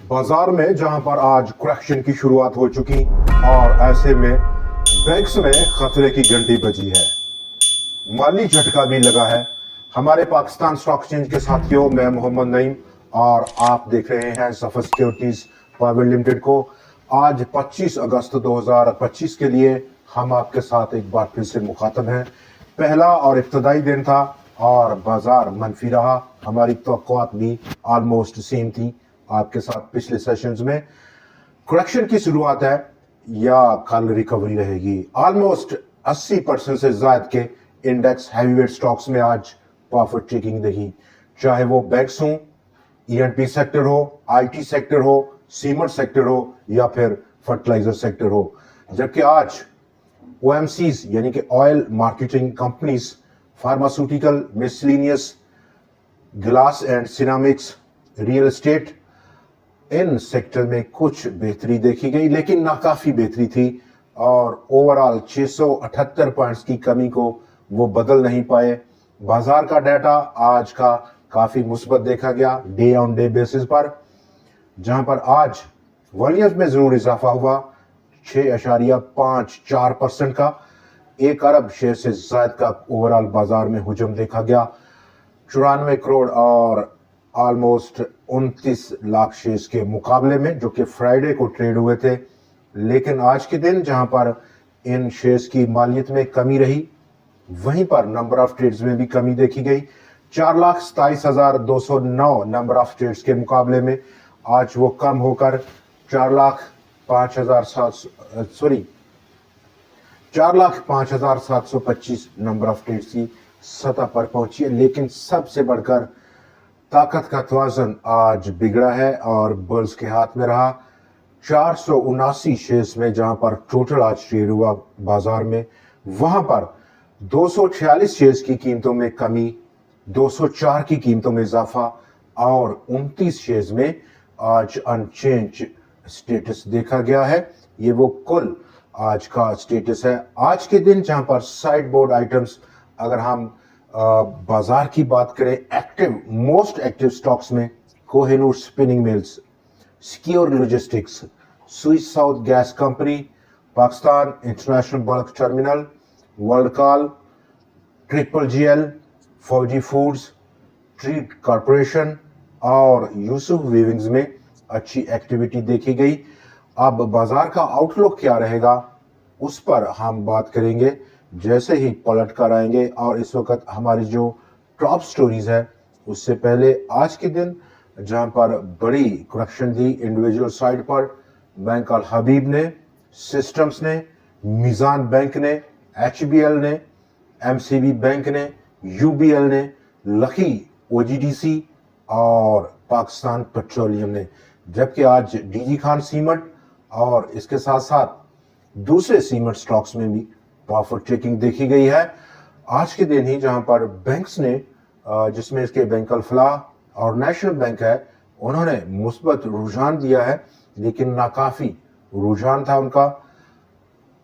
बाजार में जहां पर आज करेक्शन की शुरुआत हो चुकी और ऐसे में बैंक्स में खतरे की घंटी बजी है, माली झटका भी लगा है। हमारे पाकिस्तान स्टॉक एक्सचेंज के साथियों, मैं मोहम्मद नईम और आप देख रहे हैं सफर सिक्योरिटीज प्राइवेट लिमिटेड को। आज 25 अगस्त 2025 के लिए हम आपके साथ एक बार फिर से मुखातब हैं। पहला और इब्तदाई दिन था और बाजार मनफी रहा। हमारी तवक्कुआत भी ऑलमोस्ट सेम थी आपके साथ पिछले सेशंस में। करेक्शन की शुरुआत है या कल रिकवरी रहेगी? ऑलमोस्ट 80% से ज्यादा के इंडेक्स हैवीवेट स्टॉक्स में आज प्रॉफिट टेकिंग रही, चाहे वो बैंक्स हों, ईएनपी सेक्टर हो, आईटी सेक्टर हो, सीमेंट सेक्टर हो या फिर फर्टिलाइजर सेक्टर हो। जबकि आज ओएमसीज यानी कि oil marketing companies, pharmaceutical, miscellaneous, glass and ceramics, real estate, in sector में कुछ बेहतरी देखी गई, लेकिन नाकाफी बेहतरी थी और ओवरऑल 678 पॉइंट्स की कमी को वो बदल नहीं पाए। बाजार का डाटा आज का काफी मुस्बत देखा गया डे ऑन डे बेसिस पर, जहां पर आज वॉल्यूम्स में जरूर इजाफा हुआ 6.54% का। 1 अरब शेयर से ज्यादा का ओवरऑल बाजार में हुजूम देखा गया, 94 करोड़ और ऑलमोस्ट 29 लाख शेयर्स के मुकाबले में, जो कि फ्राइडे को ट्रेड हुए थे। लेकिन आज के दिन जहां पर इन शेयर्स की मालियत में कमी रही, वहीं पर नंबर ऑफ ट्रेड्स में भी कमी देखी गई। 4,27,209 नंबर ऑफ ट्रेड्स के मुकाबले में आज वो कम होकर 4,05,725 नंबर ऑफ ट्रेड्स की सतह पर पहुंची है। लेकिन सबसे बढ़कर ताकत का तवाज़ुन आज बिगड़ा है और बुल्स के हाथ में रहा। 479 शेयर्स में जहां पर टोटल आज ट्रेड हुआ बाजार में, वहां पर 246 शेयर्स की कीमतों में कमी, 204 की कीमतों में इजाफा और 29 शेयर्स में आज अनचेंज स्टेटस देखा गया है। ये वो कुल आज का स्टेटस है। आज के दिन जहां पर साइड बोर्ड आइटम्स, अगर हम बाजार की बात करें, एक्टिव मोस्ट एक्टिव स्टॉक्स में Kohinoor spinning mills, secure logistics, Swiss south gas company, Pakistan international bulk terminal, Worldcall, triple GL, Fauji foods, Treet corporation और यूसुफ वीविंग्स में अच्छी एक्टिविटी देखी गई। अब बाजार का आउटलुक क्या रहेगा उस पर हम बात करेंगे जैसे ही पलट कर आएंगे। और इस वक्त हमारी जो टॉप स्टोरीज है, उससे पहले आज के दिन जहां पर बड़ी करेक्शन थी इंडिविजुअल साइड पर, बैंक अल हबीब ने, सिस्टम्स ने, मीजान बैंक ने, एचबीएल ने, एमसीबी बैंक ने, यूबीएल ने, लकी ओजीडीसी और पाकिस्तान पेट्रोलियम ने। जबकि आज डीजी खान सीमेंट और इसके साथ साथ दूसरे सीमेंट स्टॉक्स में भी प्रॉफिट टेकिंग देखी गई है आज के दिन ही, जहां पर बैंक्स ने, जिसमें इसके बैंक अल फलाह और नेशनल बैंक है, उन्होंने मुस्बत रुझान दिया है, लेकिन नाकाफी रुझान था उनका।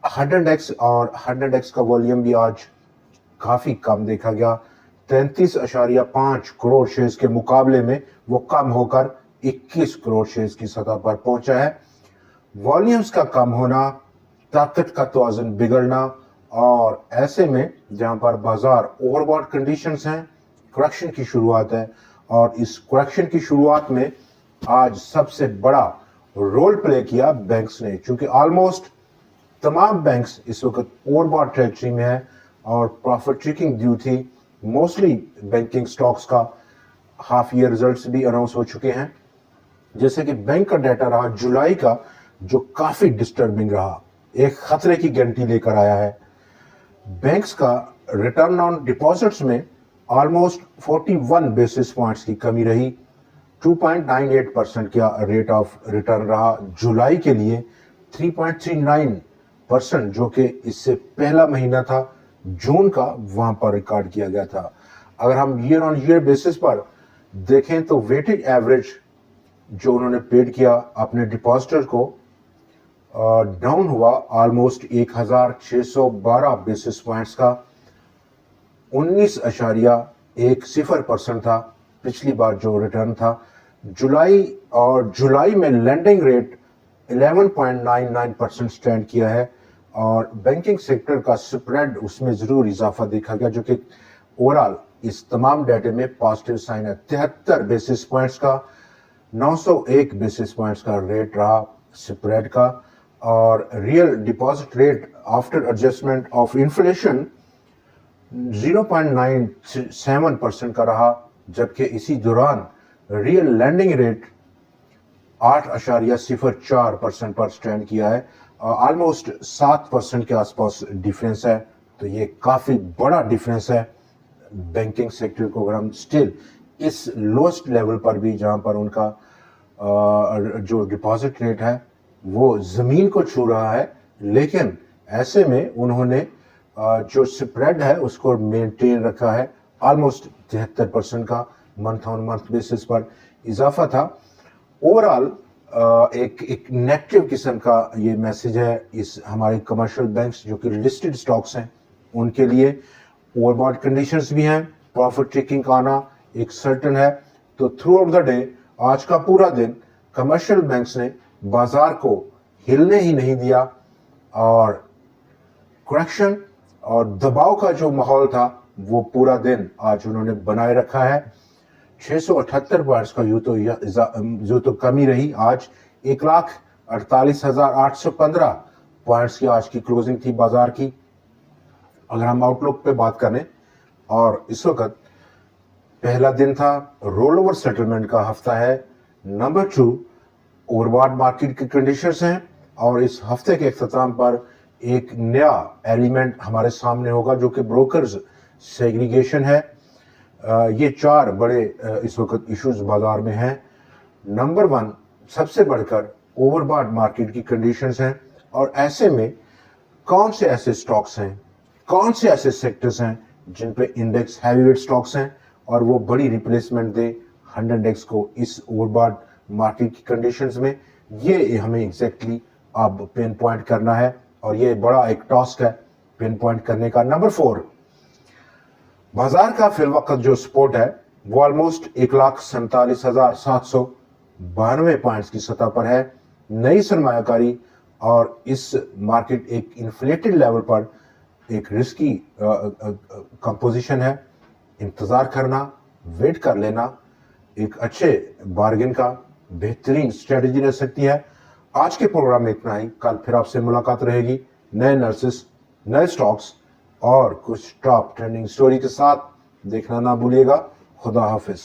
100x और 100x का वॉल्यूम भी आज काफी कम देखा गया। 33.5 करोड़ शेयर्स के मुकाबले में वो कम होकर 21 करोड़ शेयर्स की सतह पर पहुंचा है। वॉल्यूम्स का कम होना, ताकत का तवाज़ुन बिगड़ना और ऐसे में जहां पर बाजार ओवरबॉट कंडीशंस हैं, करेक्शन की शुरुआत है और इस करेक्शन की शुरुआत में आज सबसे बड़ा रोल प्ले किया बैंक्स ने, क्योंकि ऑलमोस्ट तमाम बैंक्स इस वक्त ओवरबॉट टेरिटरी में है और प्रॉफिट टेकिंग ड्यू थी। मोस्टली बैंकिंग स्टॉक्स का हाफ ईयर रिजल्ट्स भी अनाउंस हो चुके हैं। जैसे कि बैंक का डाटा रहा जुलाई का, जो काफी डिस्टर्बिंग रहा, एक खतरे की घंटी लेकर आया है। बैंक्स का रिटर्न ऑन डिपॉजिट्स में ऑलमोस्ट 41 बेसिस पॉइंट्स की कमी रही। 2.98% का रेट ऑफ रिटर्न रहा जुलाई के लिए, 3.39% जो कि इससे पहला महीना था जून का, वहां पर रिकॉर्ड किया गया था। अगर हम ईयर ऑन ईयर बेसिस पर देखें तो वेटेड एवरेज जो उन्होंने पेड किया अपने डिपॉजिटर को, डाउन हुआ ऑलमोस्ट 1612 बेसिस पॉइंट्स का। 19.10% था पिछली बार जो रिटर्न था, जुलाई में लैंडिंग रेट 11.99% स्टैंड किया है और बैंकिंग सेक्टर का स्प्रेड उसमें जरूर इजाफा देखा गया, जो कि ओवरऑल इस तमाम डेटे में पॉजिटिव साइन है। 73 बेसिस पॉइंट्स का 901 बेसिस पॉइंट्स का रेट रहा स्प्रेड का, और real deposit rate after adjustment of inflation 0.97% का रहा, जबकि इसी दौरान रियल लैंडिंग रेट 8.04% पर स्टैंड किया है, ऑलमोस्ट 7% के आसपास डिफरेंस है। तो ये काफ़ी बड़ा डिफरेंस है बैंकिंग सेक्टर को। अगर हम स्टिल इस लोएस्ट लेवल पर भी, जहां पर उनका जो डिपॉजिट रेट है वो ज़मीन को छू रहा है, लेकिन ऐसे में उन्होंने जो स्प्रेड है उसको मेंटेन रखा है। ऑलमोस्ट 73% का मंथ ऑन मंथ बेसिस पर इजाफा था। ओवरऑल एक नेगेटिव किस्म का ये मैसेज है इस हमारे कमर्शियल बैंक्स जो कि लिस्टेड स्टॉक्स हैं उनके लिए। ओवरबॉट कंडीशंस भी हैं, प्रॉफिट टेकिंग का आना एक सर्टन है। तो थ्रू आउट द डे आज का पूरा दिन कमर्शियल बैंक्स ने बाजार को हिलने ही नहीं दिया, और करेक्शन और दबाव का जो माहौल था वो पूरा दिन आज उन्होंने बनाए रखा है। 678 पॉइंट्स का यूं तो कमी रही। आज 1,48,815 पॉइंट्स की आज की क्लोजिंग थी बाजार की। अगर हम आउटलुक पे बात करें, और इस वक्त पहला दिन था, रोल ओवर सेटलमेंट का हफ्ता है। नंबर 2 ओवरबॉट मार्केट की कंडीशंस हैं, और इस हफ्ते के इख्तिताम पर एक नया एलिमेंट हमारे सामने होगा जो कि ब्रोकर्स सेग्रीगेशन है। ये 4 बड़े इस वक्त इश्यूज बाजार में हैं। नंबर 1 सबसे बढ़कर ओवरबॉट मार्केट की कंडीशंस हैं, और ऐसे में कौन से ऐसे स्टॉक्स हैं, कौन से ऐसे सेक्टर्स हैं जिन पे इंडेक्स हैवीवेट स्टॉक्स हैं और वो बड़ी रिप्लेसमेंट दे 100 इंडेक्स को इस ओवरबॉट मार्केट की कंडीशंस में। ये हमें एग्जैक्टली अब पिन पॉइंट करना है, और ये बड़ा एक टास्क है पिन पॉइंट करने का। नंबर 4 बाजार का फिल वक्त जो सपोर्ट है वो ऑलमोस्ट 1,47,792 पॉइंट्स की सतह पर है। नई सरमायाकारी और इस मार्केट एक इन्फ्लेटेड लेवल पर एक रिस्की कंपोजिशन है। इंतजार करना, वेट कर लेना एक अच्छे बार्गेन का बेहतरीन स्ट्रेटजी रह सकती है। आज के प्रोग्राम में इतना ही। कल फिर आपसे मुलाकात रहेगी नए एनालिसिस, नए स्टॉक्स और कुछ टॉप ट्रेंडिंग स्टोरी के साथ। देखना ना भूलिएगा। खुदा हाफिज।